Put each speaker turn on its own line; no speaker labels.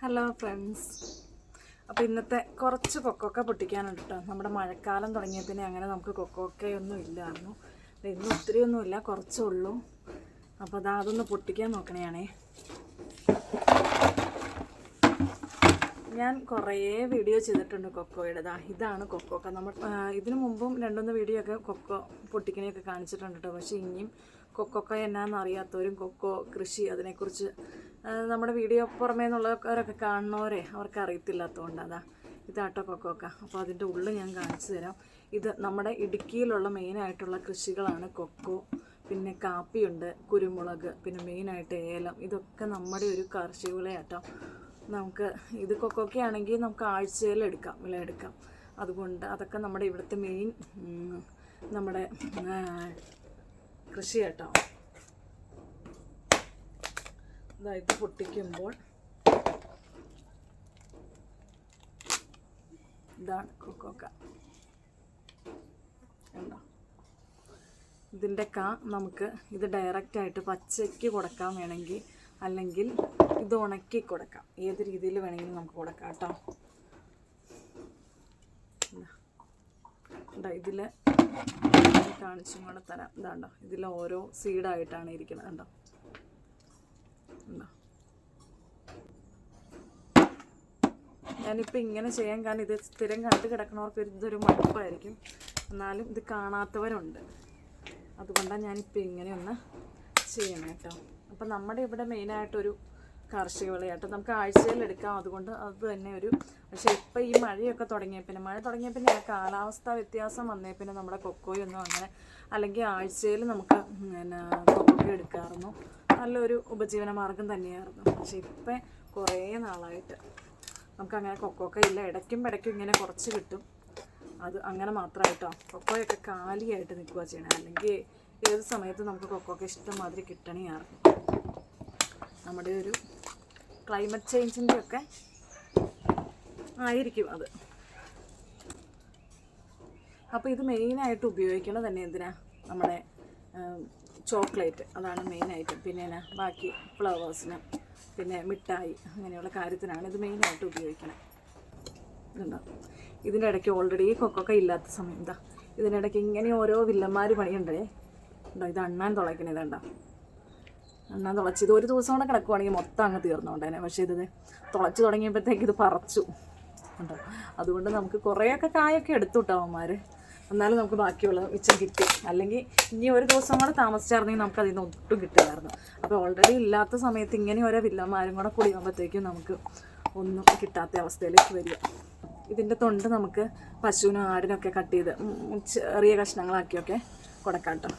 Hello friends, അപ്പോൾ ഇന്നത്തെ കുറച്ച് കൊക്കോക്ക പൊട്ടിക്കാനുണ്ട് കേട്ടോ. നമ്മുടെ മഴക്കാലം തുടങ്ങിയ പിന്നെ അങ്ങനെ നമുക്ക് കൊക്കോക്കയൊന്നും ഇല്ലായിരുന്നു. ഇന്നും ഒത്തിരിയൊന്നുമില്ല, കുറച്ചേ ഉള്ളൂ. അപ്പോൾ അതൊന്ന് പൊട്ടിക്കാൻ നോക്കണേ. ഞാൻ കുറേ വീഡിയോ ചെയ്തിട്ടുണ്ട് കൊക്കോയുടെ. ഇതാണ് കൊക്കോക്ക. നമ്മൾ ഇതിനു മുമ്പും 2-3 വീഡിയോ ഒക്കെ കൊക്കോ പൊട്ടിക്കണയൊക്കെ കാണിച്ചിട്ടുണ്ട് കേട്ടോ. പക്ഷേ ഇനിയും കൊക്കോക്ക എന്നാന്ന് അറിയാത്തവരും കൊക്കോ കൃഷി അതിനെക്കുറിച്ച് നമ്മുടെ വീഡിയോ പുറമേ നിന്നുള്ളവരൊക്കെ കാണുന്നവരെ അവർക്ക് അറിയത്തില്ലാത്തതുകൊണ്ട് ഇതാട്ടോ കൊക്കോക്ക. അപ്പോൾ അതിൻ്റെ ഉള്ളിൽ ഞാൻ കാണിച്ചു തരാം. ഇത് നമ്മുടെ ഇടുക്കിയിലുള്ള മെയിനായിട്ടുള്ള കൃഷികളാണ് കൊക്കോ, പിന്നെ കാപ്പിയുണ്ട്, കുരുമുളക്, പിന്നെ മെയിനായിട്ട് ഏലം. ഇതൊക്കെ നമ്മുടെ ഒരു കാർഷിക വിളയാട്ടോ. നമുക്ക് ഇത് കൊക്കോക്കയാണെങ്കിൽ നമുക്ക് ആഴ്ചയിൽ വിളയെടുക്കാം. അതുകൊണ്ട് അതൊക്കെ നമ്മുടെ ഇവിടുത്തെ മെയിൻ നമ്മുടെ കൃഷി കേട്ടോ. ഇത് പൊട്ടിക്കുമ്പോൾ ഇതാണ് കൊക്കോക്ക. കണ്ടോ? ഇതിൻ്റെ നമുക്ക് ഇത് ഡയറക്റ്റായിട്ട് പച്ചയ്ക്ക് കൊടുക്കാൻ വേണമെങ്കിൽ, അല്ലെങ്കിൽ ഇത് ഉണക്കി കൊടുക്കാം. ഏത് രീതിയിൽ വേണമെങ്കിലും നമുക്ക് കൊടുക്കാം കേട്ടോ. ഇതിൽ കാണിച്ചും കൂടെ തരാം. ഇതാണ്ടോ, ഇതിൽ ഓരോ സീഡായിട്ടാണ് ഇരിക്കുന്നത്. കണ്ടോ? ഞാനിപ്പോൾ ഇങ്ങനെ ചെയ്യാൻ കാരണം ഇത് സ്ഥിരം കണ്ടു കിടക്കുന്നവർക്ക് ഇതൊരു മടുപ്പായിരിക്കും. എന്നാലും ഇത് കാണാത്തവരുണ്ട്. അതുകൊണ്ടാണ് ഞാനിപ്പോൾ ഇങ്ങനെയൊന്ന് ചെയ്യണം കേട്ടോ. അപ്പം നമ്മുടെ ഇവിടെ മെയിനായിട്ടൊരു കാർഷിക വിളയാട്ടോ. നമുക്ക് ആഴ്ചയിൽ എടുക്കാം. അതുകൊണ്ട് അത് തന്നെ പക്ഷേ ഇപ്പോൾ ഈ മഴയൊക്കെ മഴ തുടങ്ങിയ പിന്നെ കാലാവസ്ഥ വ്യത്യാസം വന്നേ പിന്നെ നമ്മുടെ കൊക്കോയൊന്നും അങ്ങനെ, അല്ലെങ്കിൽ ആഴ്ചയിൽ നമുക്ക് കൊക്കോ എടുക്കാമായിരുന്നു. നല്ലൊരു ഉപജീവന മാർഗം തന്നെയായിരുന്നു. പക്ഷേ ഇപ്പം കുറേ നാളായിട്ട് നമുക്കങ്ങനെ കൊക്കോക്ക ഇല്ല. ഇടയ്ക്കും ഇങ്ങനെ കുറച്ച് കിട്ടും. അത് അങ്ങനെ മാത്രമായിട്ടോ. കൊക്കോയൊക്കെ കാലിയായിട്ട് നിൽക്കുക ചെയ്യണം. അല്ലെങ്കിൽ ഏത് സമയത്ത് നമുക്ക് കൊക്കോക്ക ഇഷ്ടംമാതിരി കിട്ടണമായിരുന്നു. നമ്മുടെ ഒരു ക്ലൈമറ്റ് ചേഞ്ചിൻ്റെ ഒക്കെ ആയിരിക്കും അത്. അപ്പോൾ ഇത് മെയിനായിട്ട് ഉപയോഗിക്കുന്നത് തന്നെ എന്തിനാ? നമ്മുടെ ചോക്ലേറ്റ്, അതാണ് മെയിനായിട്ട്. പിന്നെ ബാക്കി ഫ്ലവേഴ്സിന്, പിന്നെ മിഠായി, അങ്ങനെയുള്ള കാര്യത്തിനാണ് ഇത് മെയിനായിട്ട് ഉപയോഗിക്കണം. ഇതുണ്ടോ? ഇതിൻ്റെ ഇടയ്ക്ക് ഓൾറെഡി കൊക്കോക്ക ഇല്ലാത്ത സമയം ഇതിനിടയ്ക്ക് ഇങ്ങനെ ഓരോ വില്ലന്മാർ പണിയുണ്ടേ. ഉണ്ടോ? ഇത് അണ്ണാൻ തുളയ്ക്കണേ. ഇതുണ്ടോ? അണ്ണാൻ തുളച്ച് ഇത് ഒരു ദിവസം കൂടെ കിടക്കുവാണെങ്കിൽ മൊത്തം അങ്ങ് തീർന്നുകൊണ്ടേനെ. പക്ഷേ ഇത് തുളച്ച് തുടങ്ങിയപ്പോഴത്തേക്ക് ഇത് പറച്ചു. ഉണ്ടോ? അതുകൊണ്ട് നമുക്ക് കുറേയൊക്കെ കായൊക്കെ എടുത്തു കിട്ടും അവന്മാർ. എന്നാലും നമുക്ക് ബാക്കിയുള്ള മിച്ചം കിട്ടി. അല്ലെങ്കിൽ ഇനി ഒരു ദിവസം കൂടെ താമസിച്ചായിരുന്നെങ്കിൽ നമുക്ക് അതിൽ നിന്ന് ഒട്ടും കിട്ടില്ലായിരുന്നു. അപ്പോൾ ഓൾറെഡി ഇല്ലാത്ത സമയത്ത് ഇങ്ങനെ ഓരോ വില്ലന്മാരും കൂടെ കുടിയുമ്പോഴത്തേക്കും നമുക്ക് ഒന്നും കിട്ടാത്ത അവസ്ഥയിലേക്ക് വരിക. ഇതിൻ്റെ തൊണ്ട് നമുക്ക് പശുവിനും ആടിനൊക്കെ കട്ട് ചെയ്ത് ചെറിയ കഷ്ണങ്ങളാക്കിയൊക്കെ കൊടുക്കാം കേട്ടോ.